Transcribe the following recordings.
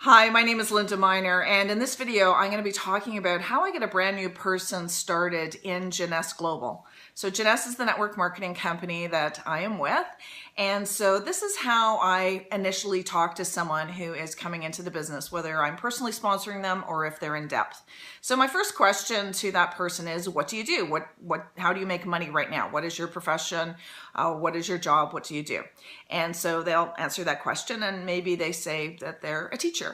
Hi, my name is Linda Miner, and in this video, I'm going to be talking about how I get a brand new person started in Jeunesse Global. So Jeunesse is the network marketing company that I am with, and so this is how I initially talk to someone who is coming into the business, whether I'm personally sponsoring them or if they're in depth. So my first question to that person is, what do you do? How do you make money right now? What is your profession? What is your job? What do you do? And so they'll answer that question, and maybe they say that they're a teacher.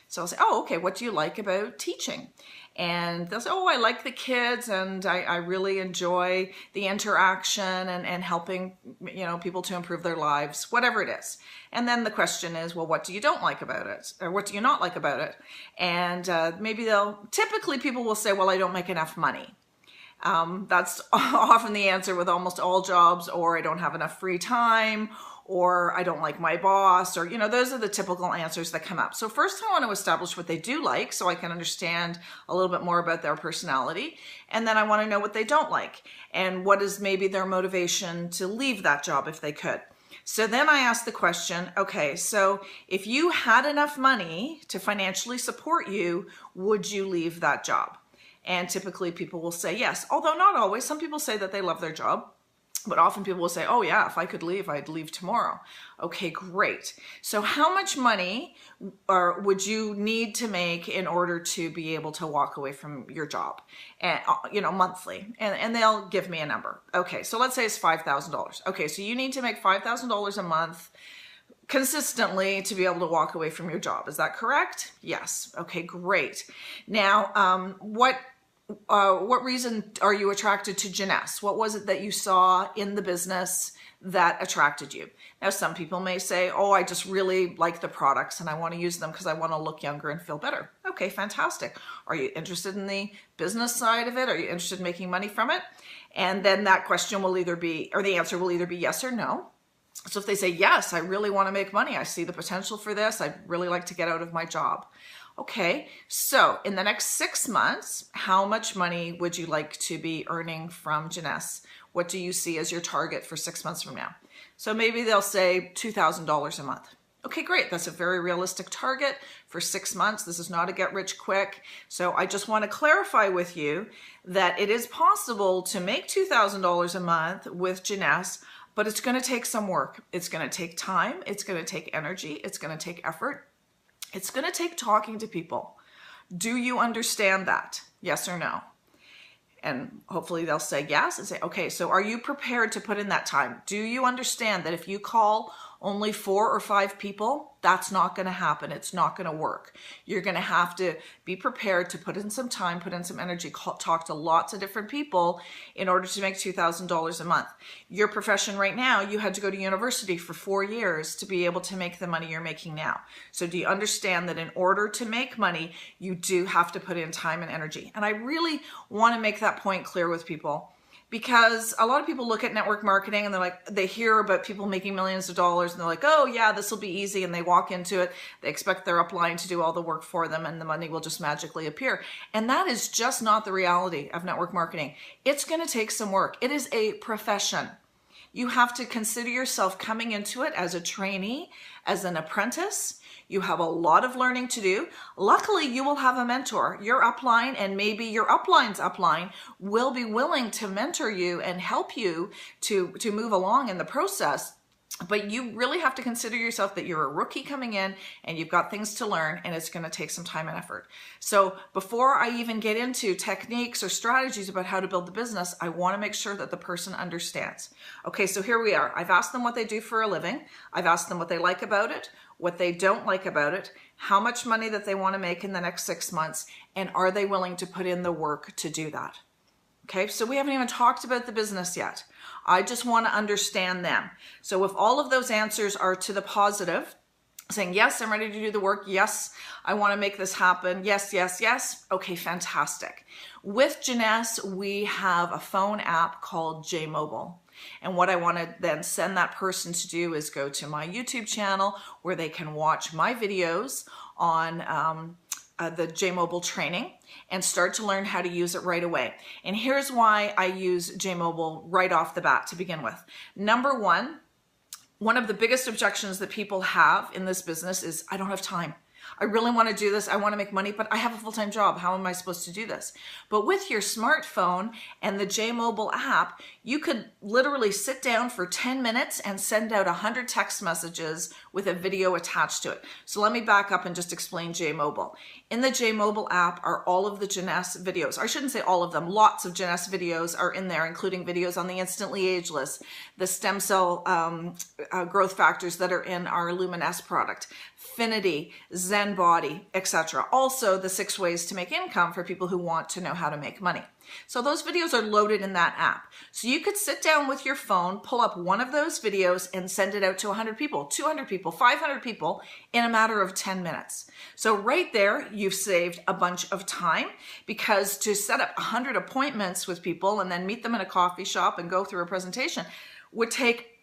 So I'll say, oh, okay, what do you like about teaching? And they'll say, oh, I like the kids, and I really enjoy the interaction and helping, people to improve their lives, whatever it is. And then the question is, well, what do you don't like about it? Or what do you not like about it? And typically people will say, well, I don't make enough money. That's often the answer with almost all jobs, or I don't have enough free time, or I don't like my boss, or, those are the typical answers that come up. So first I want to establish what they do like so I can understand a little bit more about their personality. And then I want to know what they don't like and what is maybe their motivation to leave that job if they could. So then I ask the question, okay, so if you had enough money to financially support you, would you leave that job? And typically people will say yes, although not always. Some people say that they love their job, but often people will say, oh yeah, if I could leave, I'd leave tomorrow. Okay, great. So how much money would you need to make in order to be able to walk away from your job, and monthly? And they'll give me a number. Okay, so let's say it's $5,000. Okay, so you need to make $5,000 a month consistently to be able to walk away from your job. Is that correct? Yes. Okay, great. Now, what reason are you attracted to Jeunesse? What was it that you saw in the business that attracted you? Now, some people may say, oh, I just really like the products and I want to use them because I want to look younger and feel better. Okay, fantastic. Are you interested in the business side of it? Are you interested in making money from it? And then that question will either be, or the answer will either be yes or no. So if they say, yes, I really want to make money, I see the potential for this, I'd really like to get out of my job. Okay, so in the next 6 months, how much money would you like to be earning from Jeunesse? What do you see as your target for 6 months from now? So maybe they'll say $2,000 a month. Okay, great. That's a very realistic target for 6 months. This is not a get rich quick. So I just want to clarify with you that it is possible to make $2,000 a month with Jeunesse, but it's going to take some work. It's going to take time. It's going to take energy. It's going to take effort. It's going to take talking to people. Do you understand that? Yes or no? And hopefully they'll say yes and say, okay, so are you prepared to put in that time? Do you understand that if you call only 4 or 5 people, that's not going to happen. It's not going to work. You're going to have to be prepared to put in some time, put in some energy, talk to lots of different people in order to make $2,000 a month. Your profession right now, you had to go to university for 4 years to be able to make the money you're making now. So do you understand that in order to make money, you do have to put in time and energy? And I really want to make that point clear with people, because a lot of people look at network marketing and they're like, they hear about people making millions of dollars and they're like, oh yeah, this will be easy. And they walk into it. They expect their upline to do all the work for them and the money will just magically appear. And that is just not the reality of network marketing. It's going to take some work. It is a profession. You have to consider yourself coming into it as a trainee, as an apprentice. You have a lot of learning to do. Luckily, you will have a mentor. Your upline and maybe your upline's upline will be willing to mentor you and help you to move along in the process. But you really have to consider yourself that you're a rookie coming in and you've got things to learn, and it's going to take some time and effort. So before I even get into techniques or strategies about how to build the business, I want to make sure that the person understands. Okay, so here we are. I've asked them what they do for a living. I've asked them what they like about it, what they don't like about it, how much money that they want to make in the next 6 months, and are they willing to put in the work to do that? Okay, so we haven't even talked about the business yet. I just want to understand them. So if all of those answers are to the positive, saying, yes, I'm ready to do the work. Yes, I want to make this happen. Yes, yes, yes. Okay, fantastic. With Jeunesse, we have a phone app called J-Mobile. And what I want to then send that person to do is go to my YouTube channel where they can watch my videos on the J-Mobile training and start to learn how to use it right away. And here's why I use J-Mobile right off the bat to begin with. Number one of the biggest objections that people have in this business is, I don't have time. I really want to do this. I want to make money, but I have a full-time job. How am I supposed to do this? But with your smartphone and the J-Mobile app, you could literally sit down for 10 minutes and send out 100 text messages with a video attached to it. So let me back up and just explain J-Mobile. In the J-Mobile app are all of the Jeunesse videos. I shouldn't say all of them. Lots of Jeunesse videos are in there, including videos on the instantly ageless, the stem cell growth factors that are in our Luminesce product, Finity, Zen Body, etc. Also, the 6 ways to make income for people who want to know how to make money. So those videos are loaded in that app. So you could sit down with your phone, pull up one of those videos and send it out to 100 people, 200 people, 500 people in a matter of 10 minutes. So right there, you've saved a bunch of time, because to set up 100 appointments with people and then meet them in a coffee shop and go through a presentation would take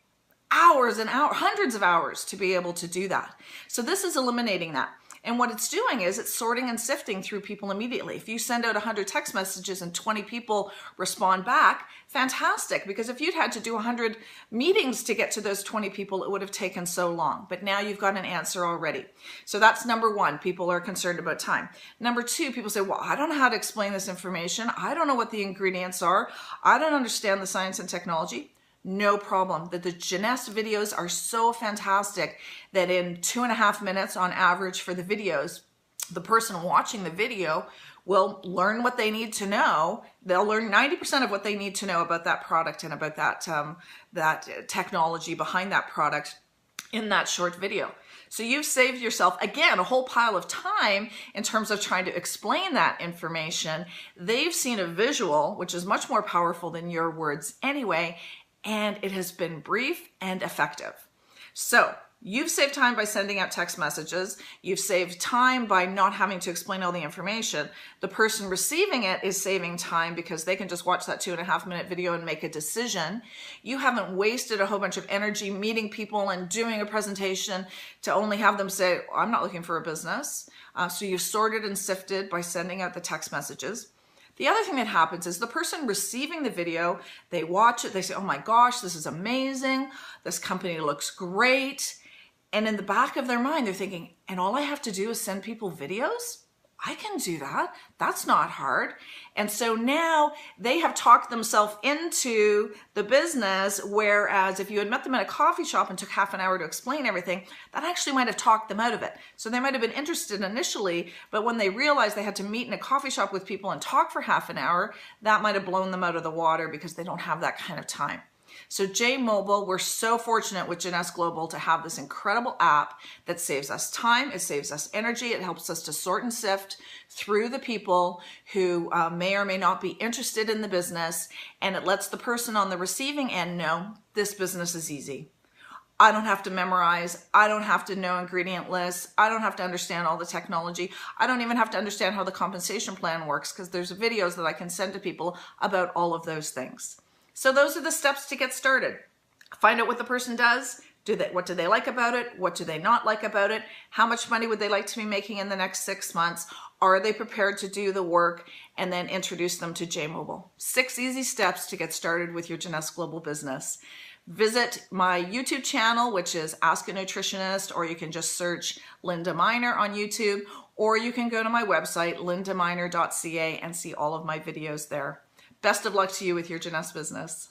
hours and hours, hundreds of hours to be able to do that. So this is eliminating that. And what it's doing is it's sorting and sifting through people immediately. If you send out 100 text messages and 20 people respond back, fantastic. Because if you'd had to do 100 meetings to get to those 20 people, it would have taken so long. But now you've got an answer already. So that's number one. People are concerned about time. Number two, people say, well, I don't know how to explain this information. I don't know what the ingredients are. I don't understand the science and technology. No problem. The Jeunesse videos are so fantastic that in 2.5 minutes on average for the videos, the person watching the video will learn what they need to know. They'll learn 90% of what they need to know about that product and about that technology behind that product in that short video. So you've saved yourself, again, a whole pile of time in terms of trying to explain that information. They've seen a visual, which is much more powerful than your words anyway, and it has been brief and effective. So you've saved time by sending out text messages. You've saved time by not having to explain all the information. The person receiving it is saving time because they can just watch that 2.5 minute video and make a decision. You haven't wasted a whole bunch of energy meeting people and doing a presentation to only have them say, I'm not looking for a business. So you've sorted and sifted by sending out the text messages. The other thing that happens is the person receiving the video, they watch it, they say, oh my gosh, this is amazing. This company looks great. And in the back of their mind, they're thinking, and all I have to do is send people videos? I can do that. That's not hard. And so now they have talked themselves into the business, whereas if you had met them at a coffee shop and took half an hour to explain everything, that actually might have talked them out of it. So they might have been interested initially, but when they realized they had to meet in a coffee shop with people and talk for half an hour, that might have blown them out of the water because they don't have that kind of time. So J-Mobile, we're so fortunate with Jeunesse Global to have this incredible app that saves us time, it saves us energy, it helps us to sort and sift through the people who may or may not be interested in the business, and it lets the person on the receiving end know this business is easy. I don't have to memorize, I don't have to know ingredient lists, I don't have to understand all the technology, I don't even have to understand how the compensation plan works because there's videos that I can send to people about all of those things. So those are the steps to get started. Find out what the person does. What do they like about it? What do they not like about it? How much money would they like to be making in the next 6 months? Are they prepared to do the work? And then introduce them to J-Mobile. 6 easy steps to get started with your Jeunesse Global business. Visit my YouTube channel, which is Ask a Nutritionist, or you can just search Linda Miner on YouTube, or you can go to my website, lindaminer.ca, and see all of my videos there. Best of luck to you with your Jeunesse business.